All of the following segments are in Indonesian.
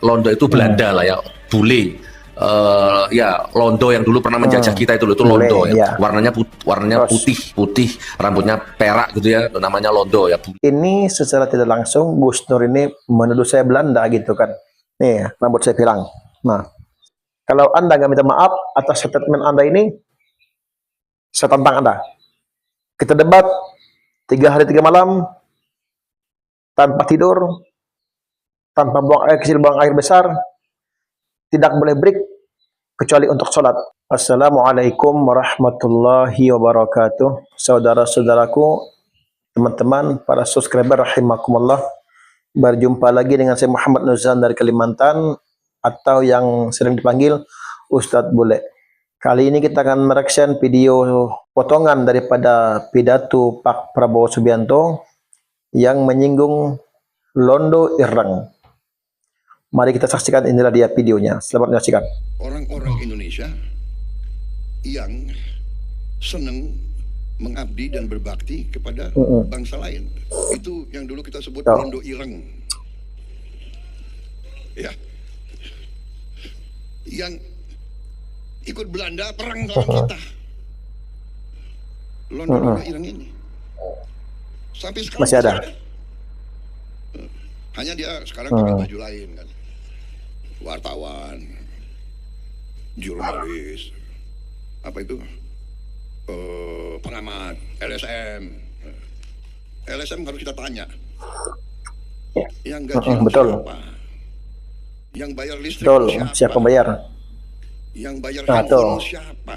Londo itu Belanda lah ya, bule. Ya Londo yang dulu pernah menjajah kita itu Londo ya. Warnanya putih, rambutnya perak gitu ya, namanya Londo ya. Ini secara tidak langsung Gus Nur ini menuduh saya Belanda gitu kan. Nih, rambut saya pirang. Nah, kalau Anda nggak minta maaf atas statement Anda ini, saya tantang Anda. Kita debat 3 hari 3 malam tanpa tidur, tanpa buang air kecil, buang air besar, tidak boleh break kecuali untuk sholat. Assalamualaikum warahmatullahi wabarakatuh. Saudara-saudaraku, teman-teman, para subscriber rahimakumullah. Berjumpa lagi dengan saya Muhammad Nuzan dari Kalimantan, atau yang sering dipanggil Ustadz Bule. Kali ini kita akan mereaction video potongan daripada pidato Pak Prabowo Subianto yang menyinggung Londo Ireng. Mari kita saksikan, inilah dia videonya. Selamat menyaksikan. Orang-orang Indonesia yang senang mengabdi dan berbakti kepada bangsa lain. Itu yang dulu kita sebut Londo Ireng. Ya. Yang ikut Belanda perang lawan kita. Londo Ireng ini. Sampai sekarang masih ada. Hanya dia sekarang pakai baju lain kan. Wartawan, jurnalis, apa itu? Pengamat, LSM harus kita tanya, yang gaji siapa, yang bayar listrik siapa bayar, yang bayar handphone siapa.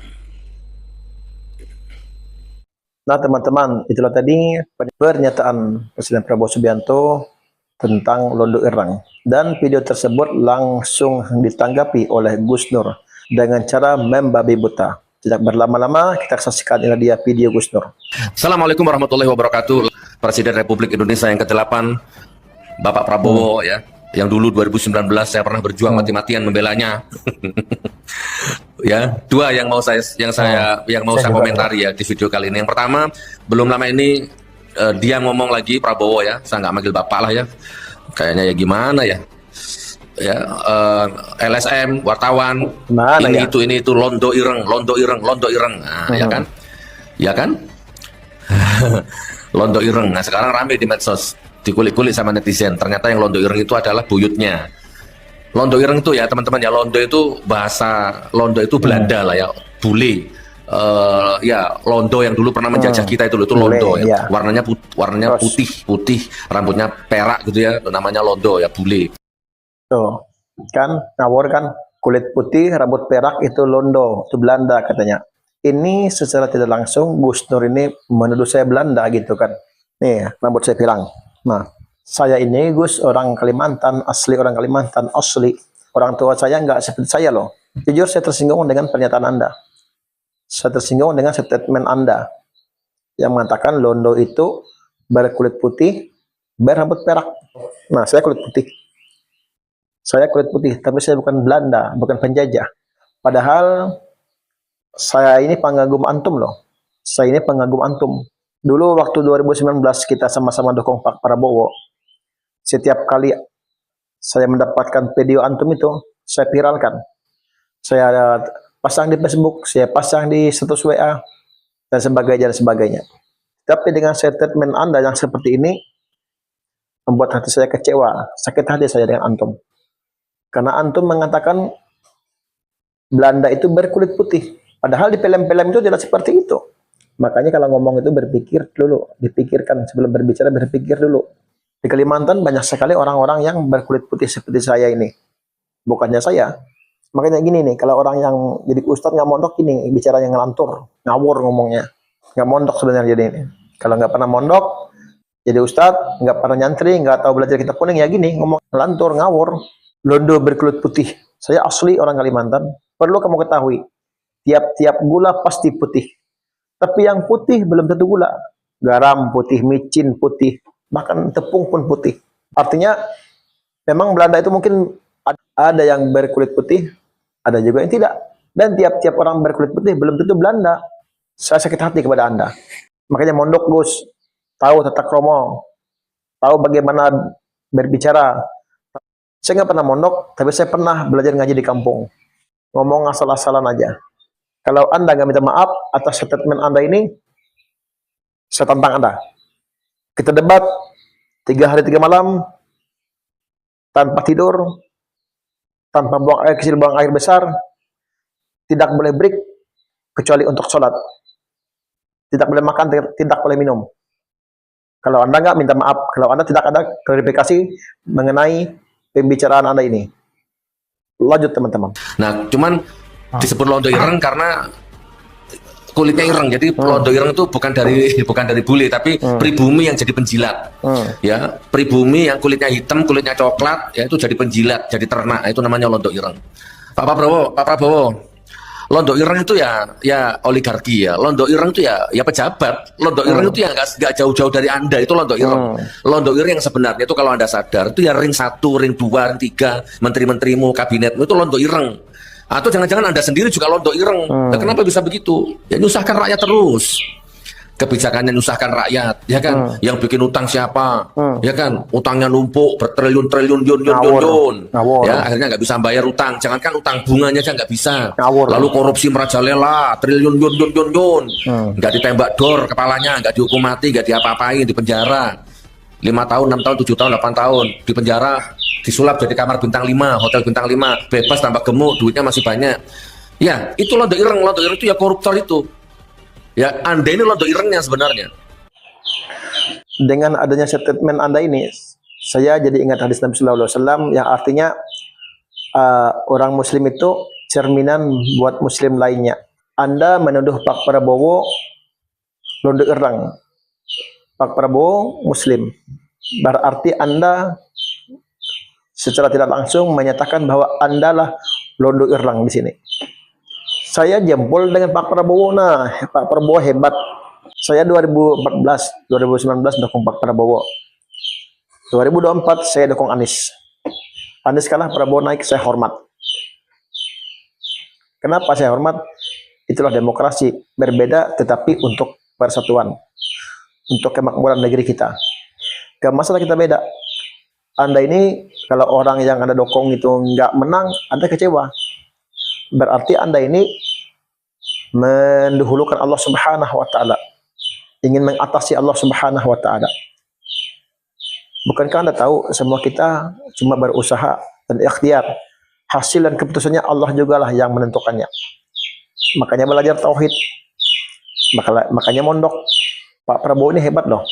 Nah teman-teman, itulah tadi pernyataan Presiden Prabowo Subianto tentang Londo Ireng, dan video tersebut langsung ditanggapi oleh Gus Nur dengan cara membabi buta. Tidak berlama-lama, kita saksikan, ini dia video Gus Nur. Assalamualaikum warahmatullahi wabarakatuh. Presiden Republik Indonesia yang ke-8, Bapak Prabowo ya, yang dulu 2019 saya pernah berjuang mati-matian membelanya. Ya, dua yang mau saya komentari ya di video kali ini. Yang pertama, belum lama ini dia ngomong lagi, Prabowo ya, saya nggak manggil Bapak lah ya, kayaknya ya gimana ya. Ya, LSM, wartawan, ini itu Londo Ireng. Nah, ya kan? Londo Ireng. Nah, sekarang rame di medsos, dikulik-kulik sama netizen. Ternyata yang Londo Ireng itu adalah buyutnya. Londo Ireng itu ya teman-teman ya, Londo itu bahasa Londo itu Belanda lah ya, bule. Ya Londo yang dulu pernah menjajah kita itu Londo ya. Warnanya putih, rambutnya perak gitu ya, namanya Londo ya, bule. Tuh, kan ngawur kan, kulit putih, rambut perak, itu Londo, itu Belanda katanya. Ini secara tidak langsung Gus Nur ini menuduh saya Belanda gitu kan. Nih, rambut saya pirang. Nah, saya ini Gus orang Kalimantan, orang Kalimantan asli. Orang tua saya nggak seperti saya loh. Jujur saya tersinggung dengan pernyataan Anda. Saya tersinggung dengan statement Anda yang mengatakan Londo itu berkulit putih, berambut perak. Nah, saya kulit putih. Saya kulit putih, tapi saya bukan Belanda, bukan penjajah. Padahal saya ini pengagum antum loh. Saya ini pengagum antum. Dulu waktu 2019 kita sama-sama dukung Pak Prabowo. Setiap kali saya mendapatkan video antum itu, saya viralkan. Saya pasang di Facebook, saya pasang di status WA, dan sebagainya. Tapi dengan statement Anda yang seperti ini, membuat hati saya kecewa, sakit hati saya dengan antum. Karena antum mengatakan Belanda itu berkulit putih. Padahal di film-film itu tidak seperti itu. Makanya kalau ngomong itu berpikir dulu, dipikirkan sebelum berbicara, berpikir dulu. Di Kalimantan banyak sekali orang-orang yang berkulit putih seperti saya ini. Bukannya saya. Makanya gini nih, kalau orang yang jadi ustadz nggak mondok ini, bicara yang ngelantur, ngawur ngomongnya. Nggak mondok sebenarnya jadi ini. Kalau nggak pernah mondok, jadi ustadz, nggak pernah nyantri, nggak tahu belajar kitab kuning, ya gini, ngomong ngelantur, ngawur. Londo berkulit putih. Saya asli orang Kalimantan. Perlu kamu ketahui, tiap-tiap gula pasti putih. Tapi yang putih belum tentu gula. Garam putih, micin putih, bahkan tepung pun putih. Artinya, memang Belanda itu mungkin ada yang berkulit putih, ada juga yang tidak. Dan tiap-tiap orang berkulit putih belum tentu Belanda. Saya sakit hati kepada Anda. Makanya mondok Gus, tahu tata kromo, tahu bagaimana berbicara, Saya nggak pernah mondok, tapi saya pernah belajar ngaji di kampung. Ngomong asal-asalan aja. Kalau Anda nggak minta maaf atas statement Anda ini, saya tantang Anda. Kita debat 3 hari 3 malam, tanpa tidur, tanpa buang air kecil, buang air besar, tidak boleh break, kecuali untuk sholat. Tidak boleh makan, tidak boleh minum. Kalau Anda nggak minta maaf, kalau Anda tidak ada klarifikasi mengenai pembicaraan Anda ini. Lanjut teman-teman. Nah, cuman disebut londo ireng karena kulitnya ireng. Jadi londo ireng itu bukan dari bule, tapi pribumi yang jadi penjilat. Ya, pribumi yang kulitnya hitam, kulitnya coklat, ya itu jadi penjilat, jadi ternak. Itu namanya londo ireng. Pak Prabowo, londo ireng itu ya oligarki ya. Londo ireng itu ya pejabat. Londo ireng itu ya nggak jauh-jauh dari Anda, itu londo ireng. Londo ireng yang sebenarnya itu kalau Anda sadar itu ya ring 1, ring 2, ring 3, menteri-menterimu, kabinetmu itu londo ireng. Atau jangan-jangan Anda sendiri juga londo ireng. Nah, kenapa bisa begitu? Ya nyusahkan rakyat terus. Kebijakannya nyusahkan rakyat, ya kan? Yang bikin utang siapa? Ya kan? Utangnya numpuk bertriliun-triliun yun. Ya, akhirnya nggak bisa bayar utang. Jangankan utang bunganya aja nggak bisa. Lalu korupsi merajalela, triliun yun. Nggak ditembak dor kepalanya, nggak dihukum mati, nggak diapa-apain, di penjara. 5 tahun, 6 tahun, 7 tahun, 8 tahun di penjara, disulap jadi kamar bintang 5, hotel bintang 5, bebas tambah gemuk, duitnya masih banyak. Ya, itu londo ireng itu ya koruptor itu. Ya, Anda ini londo irengnya sebenarnya. Dengan adanya statement Anda ini, saya jadi ingat hadis Nabi Sallallahu Alaihi Wasallam yang artinya orang Muslim itu cerminan buat Muslim lainnya. Anda menuduh Pak Prabowo londo ireng. Pak Prabowo Muslim. Berarti Anda secara tidak langsung menyatakan bahwa Anda lah londo ireng di sini. Saya jempol dengan Pak Prabowo. Nah, Pak Prabowo hebat. Saya 2014, 2019 dukung Pak Prabowo. 2024 saya dukung Anies. Anies kalah, Prabowo naik, saya hormat. Kenapa saya hormat? Itulah demokrasi. Berbeda tetapi untuk persatuan. Untuk kemakmuran negeri kita. Masalah kita beda. Anda ini, kalau orang yang Anda dukung itu nggak menang, Anda kecewa. Berarti Anda ini mendahulukan Allah Subhanahu wa Ta'ala, ingin mengatasi Allah Subhanahu wa Ta'ala. Bukankah Anda tahu semua kita cuma berusaha dan ikhtiar, hasil dan keputusannya Allah juga lah yang menentukannya. Makanya belajar tauhid, makanya mondok. Pak Prabowo ini hebat loh.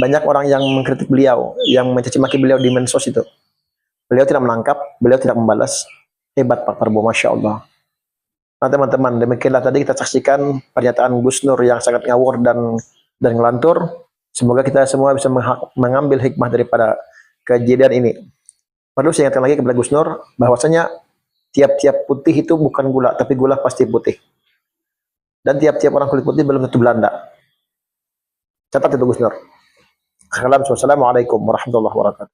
Banyak orang yang mengkritik beliau, yang mencaci maki beliau di medsos itu. Beliau tidak menangkap, beliau tidak membalas. Hebat Pak Prabowo, Masya Allah. Nah teman-teman, demikianlah tadi kita saksikan pernyataan Gus Nur yang sangat ngawur dan ngelantur. Semoga kita semua bisa mengambil hikmah daripada kejadian ini. Perlu saya ingatkan lagi kepada Gus Nur, bahwasanya tiap-tiap putih itu bukan gula, tapi gula pasti putih. Dan tiap-tiap orang kulit putih belum tentu Belanda. Catat itu Gus Nur. Assalamualaikum warahmatullahi wabarakatuh.